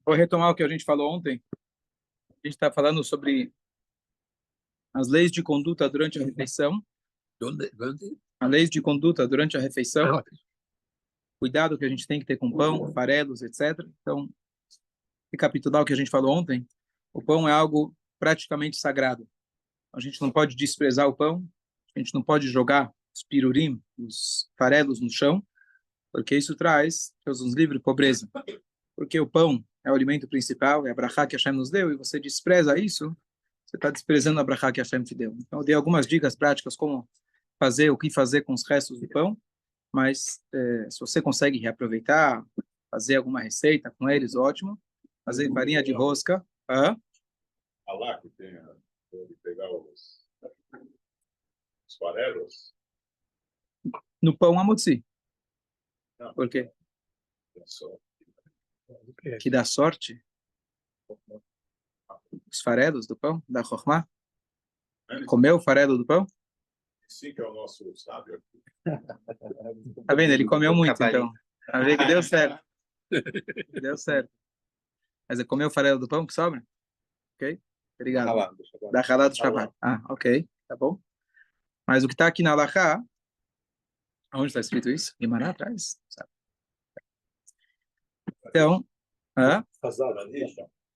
Vou retomar o que a gente falou ontem. A gente está falando sobre as leis de conduta durante a refeição. As leis de conduta durante a refeição. Cuidado que a gente tem que ter com pão, farelos, etc. Então, recapitular o que a gente falou ontem. O pão é algo praticamente sagrado. A gente não pode desprezar o pão. A gente não pode jogar os pirurim, os farelos no chão, porque isso traz, Deus nos livre, pobreza. Porque o pão é o alimento principal, é a brachá que Hashem nos deu, e você despreza isso, você está desprezando a brachá que Hashem te deu. Então, eu dei algumas dicas práticas como fazer, o que fazer com os restos do pão, mas se você consegue reaproveitar, fazer alguma receita com eles, ótimo. Fazer farinha de rosca. Lá que tem de pegar os farelos. No pão amotzi. Por quê? Que dá sorte? Os farelos do pão? Da chokhmah? Comeu o farelo do pão? Sim, que é o nosso sábio. Tá vendo? Ele comeu muito, então. Tá vendo que deu certo. Deu certo. Mas ele comeu o farelo do pão que sobra? Ok? Obrigado. Da halá do Shabbat. Ok. Tá bom. Mas o que está aqui na halachá, onde está escrito isso? Guimarães atrás. Sabe? Então,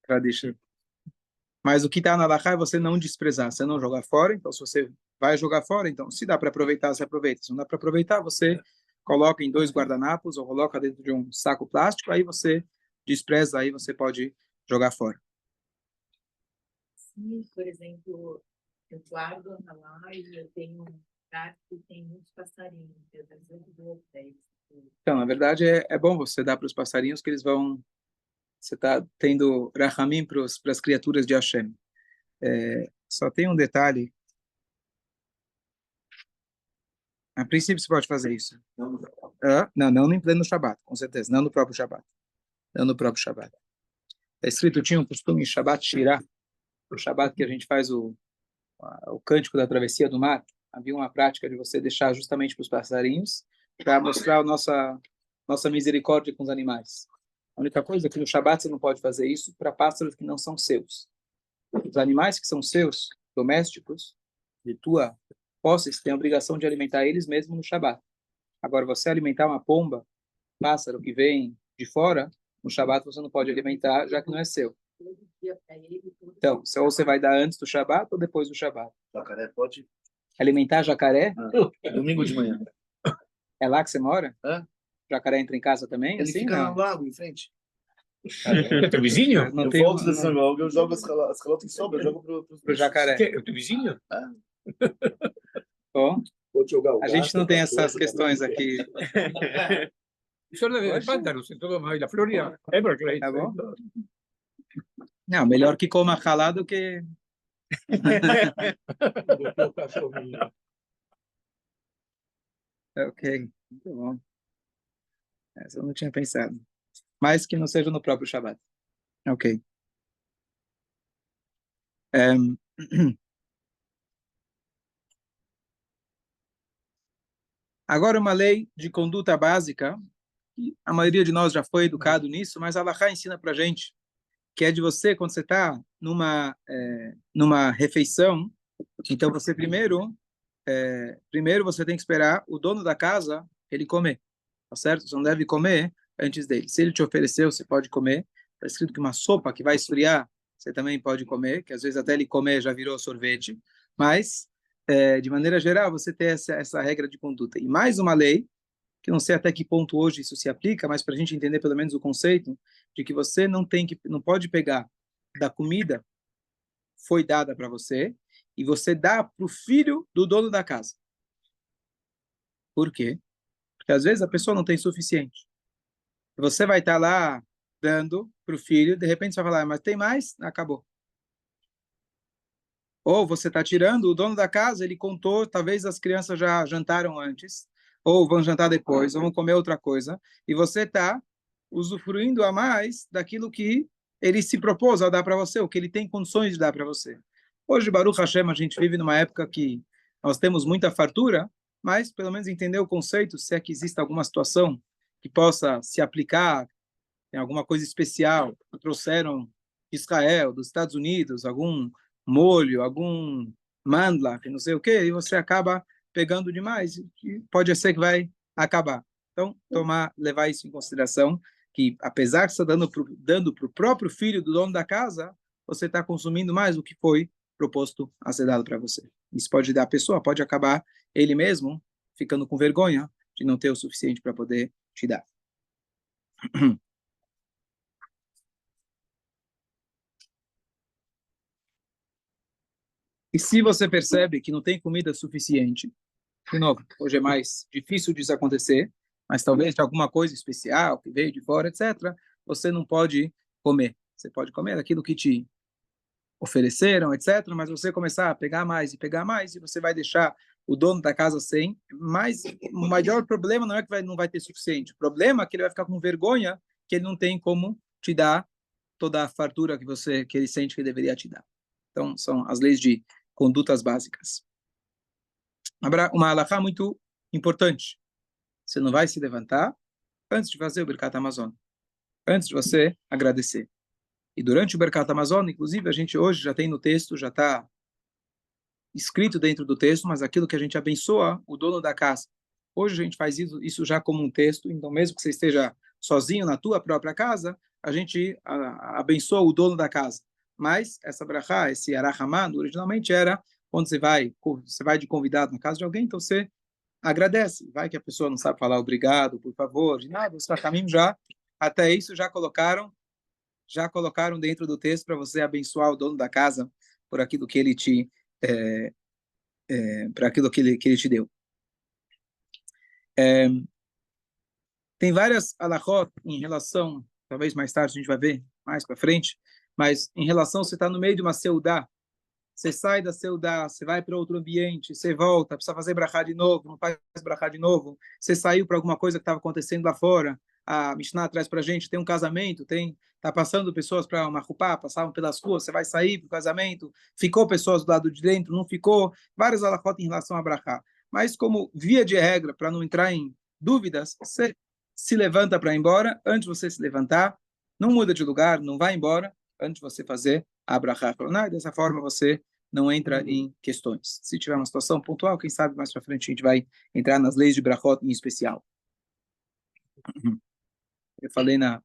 tradition. Mas o que está na halachá é você não desprezar, você não jogar fora. Então, se você vai jogar fora, então, se dá para aproveitar, você aproveita. Se não dá para aproveitar, você coloca em 2 guardanapos ou coloca dentro de um saco plástico, aí você despreza, aí você pode jogar fora. Sim, por exemplo, eu guardo na live, eu tenho um gato que tem muitos passarinhos, eu dou hotéis. Então, na verdade, é bom você dar para os passarinhos que eles vão... Você está tendo rahamim para as criaturas de Hashem. Só tem um detalhe. A princípio, você pode fazer isso. Não em pleno Shabat, com certeza. Não no próprio Shabat. Não no próprio Shabat. Está escrito, tinha um costume em Shabat Shirah, o Shabat que a gente faz o cântico da travessia do mar. Havia uma prática de você deixar justamente para os passarinhos, para mostrar a nossa misericórdia com os animais. A única coisa é que no Shabat você não pode fazer isso para pássaros que não são seus. Os animais que são seus, domésticos, de tua posse, você tem a obrigação de alimentar eles mesmo no Shabat. Agora, você alimentar uma pomba, pássaro que vem de fora, no Shabat você não pode alimentar, já que não é seu. Então, ou você vai dar antes do Shabat ou depois do Shabat? Jacaré pode? Alimentar jacaré? Domingo de manhã. É lá que você mora? Jacaré entra em casa também? Ele assim, fica não? no lago, em frente. É teu vizinho? Não Eu tem, volto desse jogo, eu jogo as calotas em sobra, eu jogo pro jacaré. É teu vizinho? Bom, Vou jogar o a gente não tem essas questões aqui. Sono dei pantanos in todo la Florida. É porque Tá bom? Não, melhor que coma ralá do que... Ok, muito bom. Essa eu não tinha pensado. Mas que não seja no próprio Shabat. Ok. Agora, uma lei de conduta básica, que a maioria de nós já foi educado nisso, mas a Halachá ensina para gente, que é de você, quando você está numa refeição, então você primeiro você tem que esperar o dono da casa ele comer, tá certo? Você não deve comer antes dele. Se ele te ofereceu, você pode comer. Está escrito que uma sopa que vai esfriar, você também pode comer, que às vezes até ele comer já virou sorvete, mas de maneira geral você tem essa regra de conduta. E mais uma lei, que não sei até que ponto hoje isso se aplica, mas para a gente entender pelo menos o conceito de que você não pode pegar da comida foi dada para você e você dá para o filho do dono da casa. Por quê? Porque às vezes a pessoa não tem suficiente. Você vai estar lá dando para o filho, de repente você vai falar, mas tem mais? Acabou. Ou você está tirando, o dono da casa, ele contou, talvez as crianças já jantaram antes, ou vão jantar depois, ou vão comer outra coisa, e você está usufruindo a mais daquilo que ele se propôs a dar para você, o que ele tem condições de dar para você. Hoje, Baruch Hashem, a gente vive numa época que nós temos muita fartura, mas pelo menos entender o conceito, se é que existe alguma situação que possa se aplicar tem alguma coisa especial, trouxeram de Israel, dos Estados Unidos, algum molho, algum mandla, que não sei o quê, e você acaba pegando demais, e pode ser que vai acabar. Então, levar isso em consideração, que apesar de você estar dando para o próprio filho do dono da casa, você está consumindo mais do que foi proposto a ser dado para você. Isso pode dar a pessoa, pode acabar ele mesmo ficando com vergonha de não ter o suficiente para poder te dar. E se você percebe que não tem comida suficiente, de novo, hoje é mais difícil disso acontecer, mas talvez de alguma coisa especial que veio de fora, etc., você não pode comer. Você pode comer aquilo que te ofereceram, etc., mas você começar a pegar mais, e você vai deixar o dono da casa sem. Mas o maior problema não é que não vai ter suficiente. O problema é que ele vai ficar com vergonha que ele não tem como te dar toda a fartura que ele sente que deveria te dar. Então, são as leis de condutas básicas. Uma halakha muito importante. Você não vai se levantar antes de fazer o Birkat Hamazon, antes de você agradecer. E durante o Birkat Hamazon, inclusive, a gente hoje já tem no texto, já está escrito dentro do texto, mas aquilo que a gente abençoa o dono da casa. Hoje a gente faz isso já como um texto, então mesmo que você esteja sozinho na tua própria casa, a gente abençoa o dono da casa. Mas essa brachá, esse arahamad, originalmente era quando você vai de convidado na casa de alguém, então você agradece. Vai que a pessoa não sabe falar obrigado, por favor, de nada, os rachamim até isso já colocaram dentro do texto para você abençoar o dono da casa por aquilo que ele te para aquilo que ele te deu. Tem várias halachot em relação, talvez mais tarde a gente vai ver mais para frente, mas em relação, você está no meio de uma seudá, você sai da seudá, você vai para outro ambiente, você volta, precisa fazer brachá de novo, não faz brachá de novo, você saiu para alguma coisa que estava acontecendo lá fora, a Mishnah traz para a gente, tem um casamento, tá passando pessoas para uma rupá, passavam pelas ruas, você vai sair para o casamento, ficou pessoas do lado de dentro, não ficou, várias halachot em relação a brachá. Mas como via de regra, para não entrar em dúvidas, você se levanta para ir embora, antes de você se levantar, não muda de lugar, não vai embora, antes de você fazer a brachá. Dessa forma você não entra em questões. Se tiver uma situação pontual, quem sabe mais para frente a gente vai entrar nas leis de brachot em especial. Eu falei na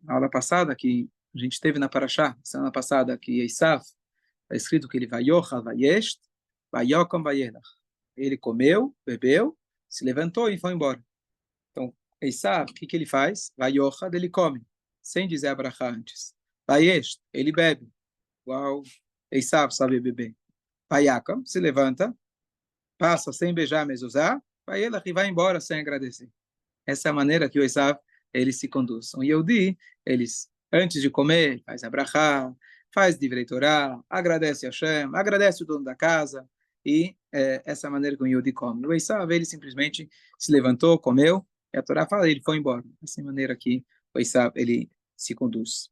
aula passada que a gente teve na Parashá, semana passada, que Esav, está escrito que ele vai yochal vayesht, vayokam vayelach. Ele comeu, bebeu, se levantou e foi embora. Então, Esav, o que ele faz? Vayochal, ele come, sem dizer a brachá antes. Vayesht, ele bebe. Uau, Esav sabe beber. Vayakam, se levanta, passa sem beijar a mezuzá, vayelach e vai embora sem agradecer. Essa é a maneira que o Esav eles se conduzem. O Yehudi, eles, antes de comer, faz a brachá, faz divrei Torá, agradece a Hashem, agradece o dono da casa, e essa é a maneira que o Yehudi come. O Esav, ele simplesmente se levantou, comeu, e a Torá fala, ele foi embora. Essa é a maneira que o Esav, ele se conduz.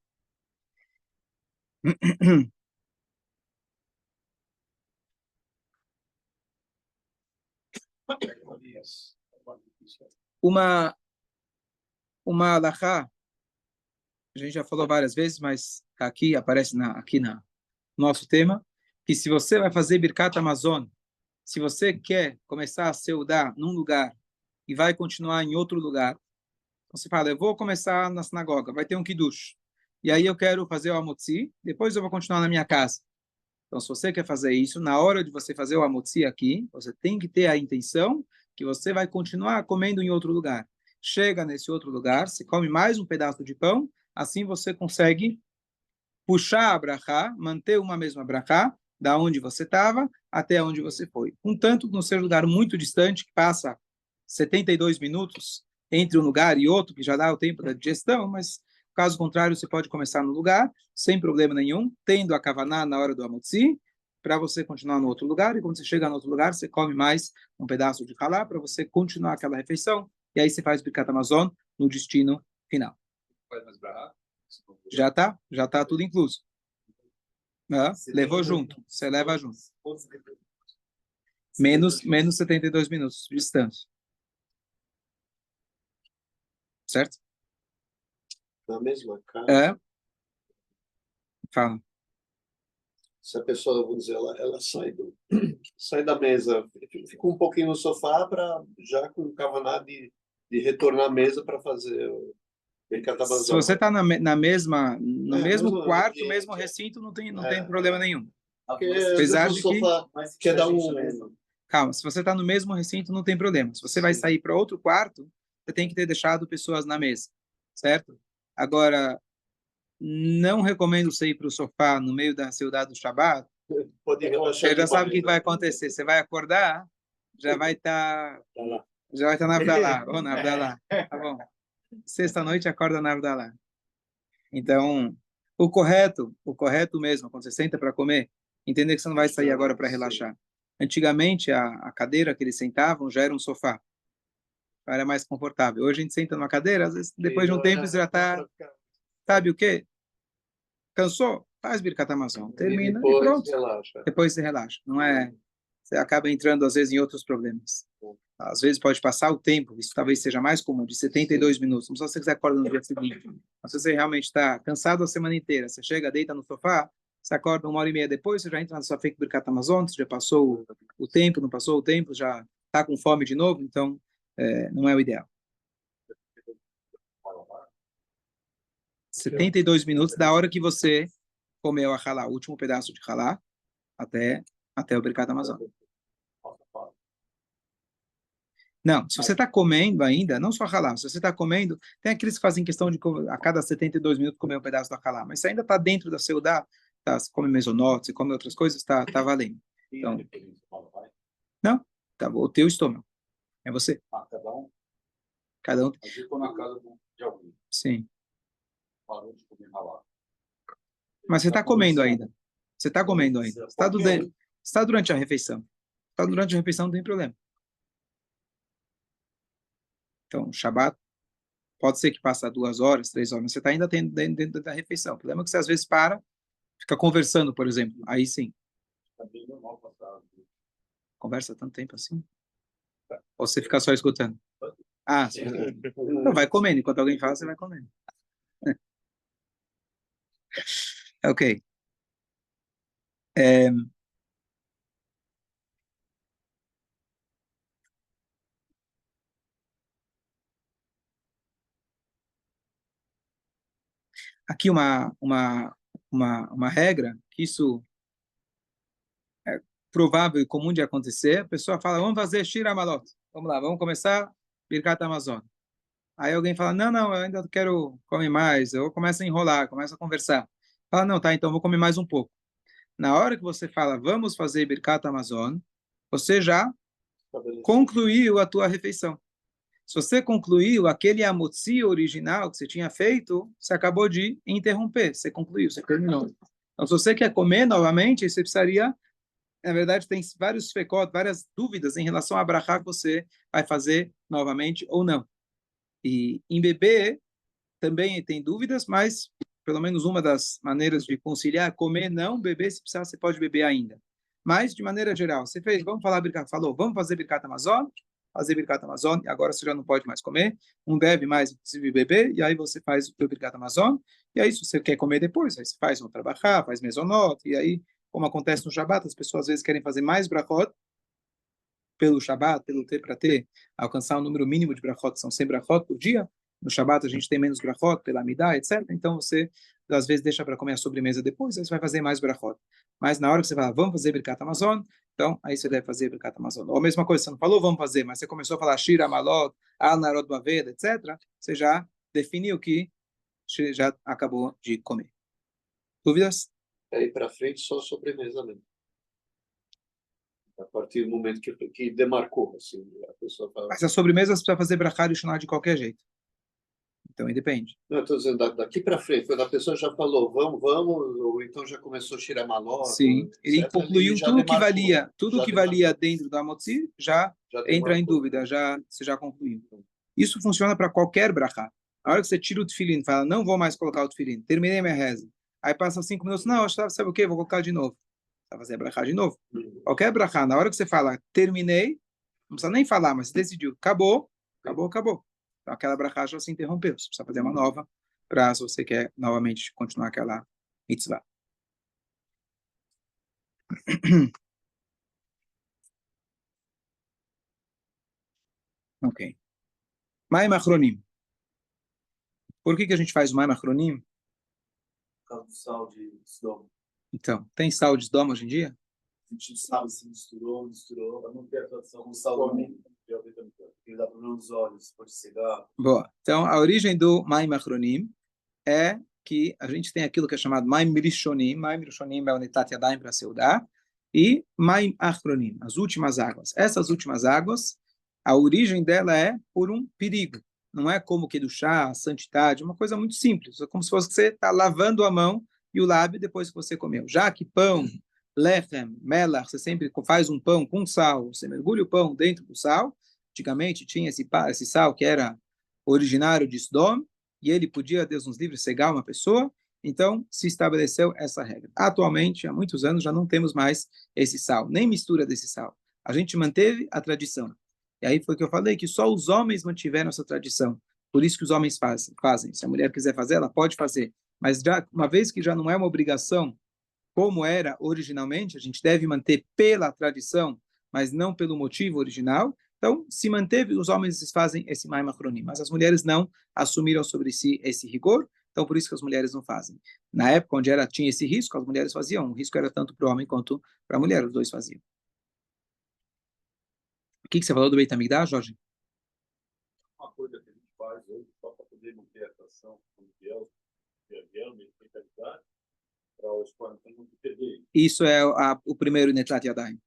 Uma halachá, a gente já falou várias vezes, mas aqui aparece aqui no nosso tema, que se você vai fazer Birkat Hamazon, se você quer começar a seudar num lugar e vai continuar em outro lugar, então você fala, eu vou começar na sinagoga, vai ter um kiddush, e aí eu quero fazer o amotzi, depois eu vou continuar na minha casa. Então, se você quer fazer isso, na hora de você fazer o amotzi aqui, você tem que ter a intenção que você vai continuar comendo em outro lugar. Chega nesse outro lugar, você come mais um pedaço de pão, assim você consegue puxar a brachá, manter uma mesma brachá, da onde você estava até onde você foi. Contanto, no seu lugar muito distante, que passa 72 minutos entre um lugar e outro, que já dá o tempo da digestão, mas caso contrário, você pode começar no lugar, sem problema nenhum, tendo a kavaná na hora do amotzi, para você continuar no outro lugar, e quando você chega no outro lugar, você come mais um pedaço de halá, para você continuar aquela refeição, e aí você faz o Birkat Hamazon no destino final. Já tá tudo incluso. Levou junto, você leva junto. Menos 72 minutos de distância. Certo? Na mesma casa, É? Fala. se a pessoa, vamos dizer, ela sai da mesa, fica um pouquinho no sofá para já com o Kavaná de retornar à mesa para fazer o Birkat Se Hamazon. você está no mesmo mesmo quarto, ambiente, mesmo recinto, não É, tem problema nenhum. Porque Apesar às vezes de o que- sofá quer dar um... Calma, se você está no mesmo recinto, não tem problema. Se você vai sair para outro quarto, você tem que ter deixado pessoas na mesa, certo? Agora, não recomendo você ir para o sofá no meio da saudade do Shabbat. Pode relaxar Você já de sabe o que boa. vai acontecer. Você vai acordar, já vai estar Tá lá. já vai estar na Avdalá. Ou na Avdalá. Tá bom. Sexta-noite acorda na Avdalá. Então, o correto mesmo, quando você senta para comer, entender que você não vai sair agora para relaxar. Antigamente, a cadeira que eles sentavam já era um sofá. Era mais confortável. Hoje a gente senta numa cadeira, às vezes, depois de um tempo, você já está, sabe o quê? Cansou? Faz Birkat Hamazon. Termina e Depois pronto. relaxa. Depois você relaxa. Não é... Você acaba entrando, às vezes, em outros problemas. Às vezes pode passar o tempo, isso talvez seja mais comum, de 72 minutos. Não só se você quiser acordar no dia seguinte. Mas se você realmente está cansado a semana inteira, você chega, deita no sofá, você acorda 1h30 depois, você já entra na sua fake Birkat Hamazon, você já passou o tempo, não passou o tempo, já está com fome de novo, então não é o ideal. 72 minutos da hora que você comeu a halá, o último pedaço de halá, até o Birkat Hamazon. Não, se você está comendo ainda, não só halá, se você está comendo, tem aqueles que fazem questão de a cada 72 minutos comer um pedaço da halá, mas se ainda está dentro da seudá, tá, você come mesonote, você come outras coisas, tá valendo. Então, não, tá, o teu estômago, é você. Cada um. Mas eu estou na casa de alguém, Sim, parou de comer lá. mas você está comendo ainda. Você está comendo ainda. Você está durante a refeição. Está durante a refeição, não tem problema. Então, Shabbat, pode ser que passe 2 horas, 3 horas, mas você está ainda dentro da refeição. O problema é que você às vezes fica conversando, por exemplo. Aí sim. Está bem normal passar. Conversa tanto tempo assim? Ou você fica só escutando? Ah, sim. Não, vai comendo. Enquanto alguém fala, você vai comendo. Ok. Aqui uma regra, que isso é provável e comum de acontecer. A pessoa fala, vamos fazer Shira Malot. Vamos lá, vamos começar Birkat Hamazon. Aí alguém fala, não, eu ainda quero comer mais. Eu começo a enrolar, começo a conversar. Fala, não, tá, então vou comer mais um pouco. Na hora que você fala, vamos fazer Birkat Hamazon, você já concluiu a tua refeição. Se você concluiu aquele amotzi original que você tinha feito, você acabou de interromper, você concluiu, você terminou. Então, se você quer comer novamente, você precisaria, na verdade, tem vários fekot, várias dúvidas em relação a brachá que você vai fazer novamente ou não. E em beber também tem dúvidas, mas pelo menos uma das maneiras de conciliar, comer não, beber, se precisar, você pode beber ainda. Mas, de maneira geral, você fez, vamos fazer Birkat Hamazon, e agora você já não pode mais comer, não deve mais, inclusive, beber, e aí você faz o teu Birkat Hamazon, e aí se você quer comer depois, aí você faz outra brachá, faz mesonot, e aí, como acontece no Shabbat, as pessoas às vezes querem fazer mais brachot, pelo Shabbat, para alcançar o número mínimo de brachot, que são 100 brachot por dia. No Shabbat a gente tem menos brachot, pela Amidah, etc. Então você, às vezes, deixa para comer a sobremesa depois, aí você vai fazer mais brachot. Mas na hora que você fala, vamos fazer Birkat Hamazon, então aí você deve fazer Birkat Hamazon. Ou a mesma coisa, você não falou, vamos fazer, mas você começou a falar Shira Malot, Al Narod Baved, etc. Você já definiu que já acabou de comer. Dúvidas? Aí para frente só sobremesa mesmo. A partir do momento que demarcou, assim, a pessoa fala... Mas a sobremesa você precisa fazer brachá e de qualquer jeito. Então, independe. Não, estou dizendo, daqui para frente, quando a pessoa já falou, vamos, ou então já começou a tirar maló. Sim, ele concluiu tudo que valia dentro da motzi já entra em dúvida, você já concluiu. Isso funciona para qualquer brachá. Na hora que você tira o tefilim, fala, não vou mais colocar o tefilim, terminei minha reza. Aí passa 5 minutos, não, sabe o quê? Vou colocar de novo. Vai fazer a brachá de novo. Qualquer brachá, na hora que você fala, terminei, não precisa nem falar, mas você decidiu, acabou. Então aquela brachá já se interrompeu. Você precisa fazer uma nova para se você quer novamente continuar aquela mitzvah. Ok. Maim Achronim. Por que a gente faz o Maim Achronim? Por causa do sal de Sodoma. Então, tem sal de Sodoma hoje em dia? A gente sabe se misturou, para não ter a tradução com sal do mundo. Ele dá problema nos olhos, pode cegar. Boa. Então, a origem do Maim Achronim é que a gente tem aquilo que é chamado Maim Rishonim. Maim Rishonim é o Netat Yadayim para Seudá. E Maim Achronim, as últimas águas. Essas últimas águas, a origem dela é por um perigo. Não é como que do chá, santidade, uma coisa muito simples. É como se fosse que você está lavando a mão e o lábio depois que você comeu. Já que pão, lechem, melach, você sempre faz um pão com sal, você mergulha o pão dentro do sal. Antigamente tinha esse sal que era originário de Sodom, e ele podia, Deus nos livre, cegar uma pessoa. Então, se estabeleceu essa regra. Atualmente, há muitos anos, já não temos mais esse sal, nem mistura desse sal. A gente manteve a tradição. E aí foi que eu falei que só os homens mantiveram essa tradição. Por isso que os homens fazem. Se a mulher quiser fazer, ela pode fazer. Mas já, uma vez que já não é uma obrigação, como era originalmente, a gente deve manter pela tradição, mas não pelo motivo original. Então, se manteve, os homens fazem esse Maim Achronim, mas as mulheres não assumiram sobre si esse rigor, então por isso que as mulheres não fazem. Na época onde tinha esse risco, as mulheres faziam, o risco era tanto para o homem quanto para a mulher, os dois faziam. O que você falou do Beit HaMikdash, Jorge? Uma coisa que a gente faz hoje, só para poder manter a atração do fiel, para os 40 anos de perder. Isso é o primeiro Netlat Yadayim.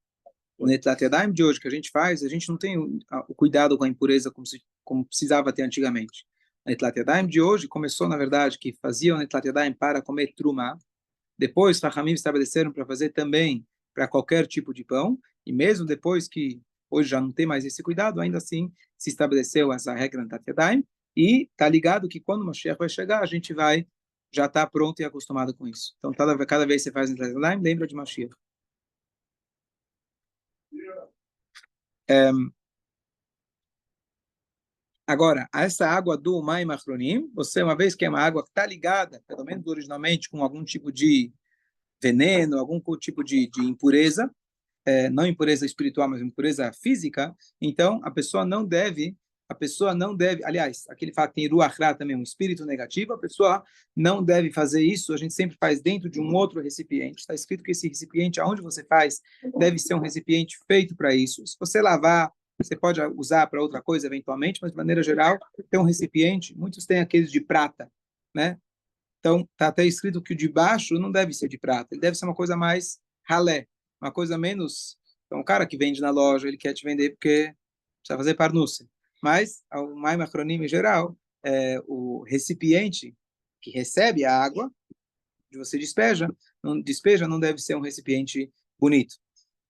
O Netlat Yadayim de hoje que a gente faz, a gente não tem o cuidado com a impureza como precisava ter antigamente. O Netlat Yadayim de hoje começou, na verdade, que fazia o Netlat Yadayim para comer truma. Depois, os Rahamim estabeleceram para fazer também para qualquer tipo de pão. E mesmo depois que hoje já não tem mais esse cuidado, ainda assim se estabeleceu essa regra no Netlat Yadayim. E está ligado que quando o Mashiach vai chegar, a gente vai já está pronto e acostumado com isso. Então, cada vez que você faz o Netlat Yadayim, lembra de Mashiach. Agora, essa água do Maim Achronim, você, uma vez que é uma água que está ligada, pelo menos originalmente, com algum tipo de veneno, algum tipo de impureza, não impureza espiritual, mas impureza física, então a pessoa não deve, aliás, aquele fato que tem Ruach Ra também, um espírito negativo, a pessoa não deve fazer isso, a gente sempre faz dentro de um outro recipiente, está escrito que esse recipiente, aonde você faz, deve ser um recipiente feito para isso. Se você lavar, você pode usar para outra coisa eventualmente, mas de maneira geral, tem um recipiente, muitos têm aqueles de prata, né? Então, está até escrito que o de baixo não deve ser de prata, ele deve ser uma coisa mais ralé, uma coisa menos... Então, o cara que vende na loja, ele quer te vender porque precisa fazer parnuça. Mas, o Maim Achronim em geral, o recipiente que recebe a água, que você despeja, não deve ser um recipiente bonito.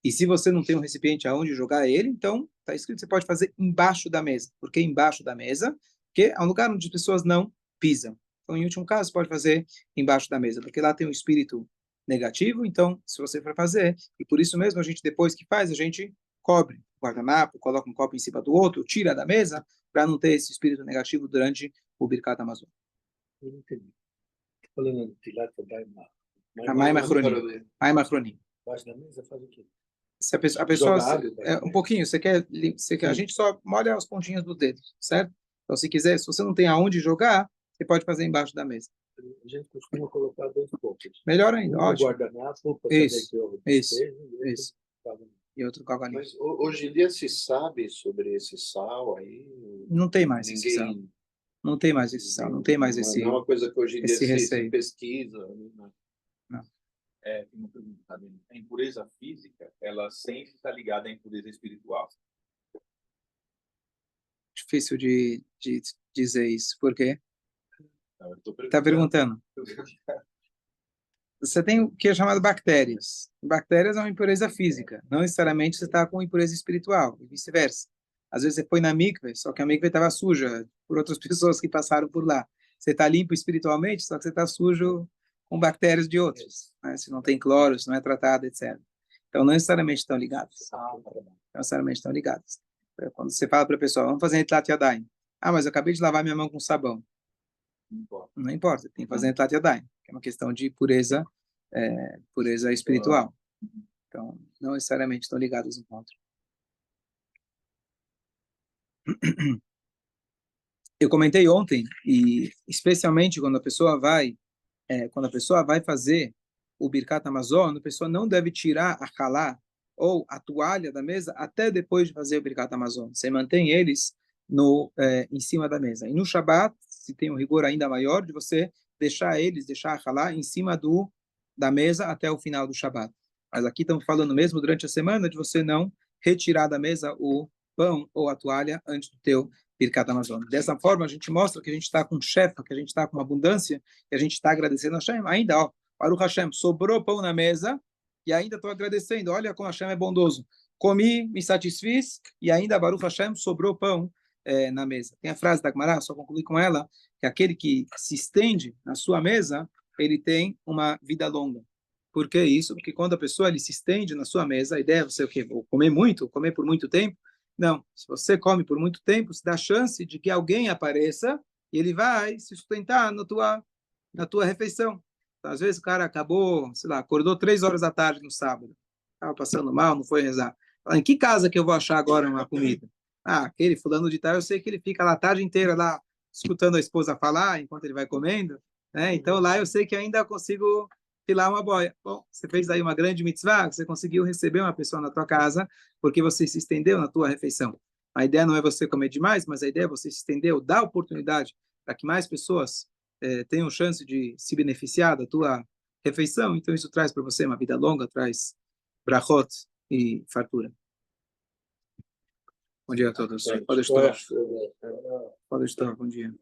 E se você não tem um recipiente aonde jogar ele, então, está escrito que você pode fazer embaixo da mesa. Por que embaixo da mesa? Porque é um lugar onde as pessoas não pisam. Então, em último caso, pode fazer embaixo da mesa, porque lá tem um espírito negativo, então, se você for fazer, e por isso mesmo, a gente, depois que faz, a gente cobre o guardanapo, coloca um copo em cima do outro, tira da mesa, para não ter esse espírito negativo durante o Birkat Hamazon. Eu não entendi. Falando de Tilat Yadayim, Maim Achronim. Maim Achronim. embaixo da mesa faz o quê? Se a pessoa Joga água, um pouquinho, você quer, a gente só molha as pontinhas do dedo, certo? Então, se quiser, se você não tem aonde jogar, você pode fazer embaixo da mesa. A gente costuma colocar dois copos. Melhor ainda, ótimo. Guardanapo, Isso. E outro cavalinho. Mas hoje em dia se sabe sobre esse sal aí? Não tem mais esse sal. Não tem mais esse sal, não tem mais esse... Não é uma coisa que hoje em dia se receio. pesquisa. Né? Tem uma pergunta também. A impureza física, ela sempre está ligada à impureza espiritual. Difícil de dizer isso. Por quê? Está perguntando. Você tem o que é chamado bactérias. Bactérias é uma impureza física. Não necessariamente você está com impureza espiritual, e vice-versa. Às vezes você foi na mikve, só que a mikve estava suja por outras pessoas que passaram por lá. Você está limpo espiritualmente, só que você está sujo com bactérias de outros. Né? Se não tem cloro, se não é tratado, etc. Então, não necessariamente estão ligados. Não necessariamente estão ligados. Quando você fala para a pessoa, vamos fazer Netlat Yadayim. Ah, mas eu acabei de lavar minha mão com sabão. Não importa. Não importa, tem que fazer Netilat Yadayim, que é uma questão de pureza, pureza espiritual. Então, não necessariamente estão ligados um com o outro. Eu comentei ontem, e especialmente quando a pessoa vai fazer o Birkat Hamazon, a pessoa não deve tirar a halá ou a toalha da mesa até depois de fazer o Birkat Hamazon. Você mantém eles em cima da mesa. E no Shabat, se tem um rigor ainda maior, de você deixar a halá em cima da mesa até o final do Shabat. Mas aqui estamos falando mesmo durante a semana de você não retirar da mesa o pão ou a toalha antes do teu Birkat Hamazon. Dessa forma, a gente mostra que a gente está com chefe, que a gente está com uma abundância, que a gente está agradecendo a Hashem. Ainda, ó, Baruch Hashem, sobrou pão na mesa e ainda estou agradecendo. Olha como Hashem é bondoso. Comi, me satisfiz e ainda, Baruch Hashem, sobrou pão na mesa. Tem a frase da Gemara, só concluir com ela, que aquele que se estende na sua mesa, ele tem uma vida longa. Por que isso? Porque quando a pessoa ele se estende na sua mesa, a ideia é você o quê? Vou comer muito, comer por muito tempo? Não. Se você come por muito tempo, se dá chance de que alguém apareça e ele vai se sustentar na tua refeição. Então, às vezes o cara acabou, sei lá, acordou 3 horas da tarde no sábado, estava passando mal, não foi rezar. Fala, em que casa que eu vou achar agora uma comida? Ah, aquele fulano de tal, eu sei que ele fica lá a tarde inteira lá escutando a esposa falar enquanto ele vai comendo, né? Então lá eu sei que ainda consigo filar uma boia. Bom, você fez aí uma grande mitzvah, você conseguiu receber uma pessoa na tua casa porque você se estendeu na tua refeição. A ideia não é você comer demais, mas a ideia é você se estender, dar oportunidade para que mais pessoas tenham chance de se beneficiar da tua refeição. Então isso traz para você uma vida longa, traz brachot e fartura. Bom dia a todos. Pode estar. Bom dia.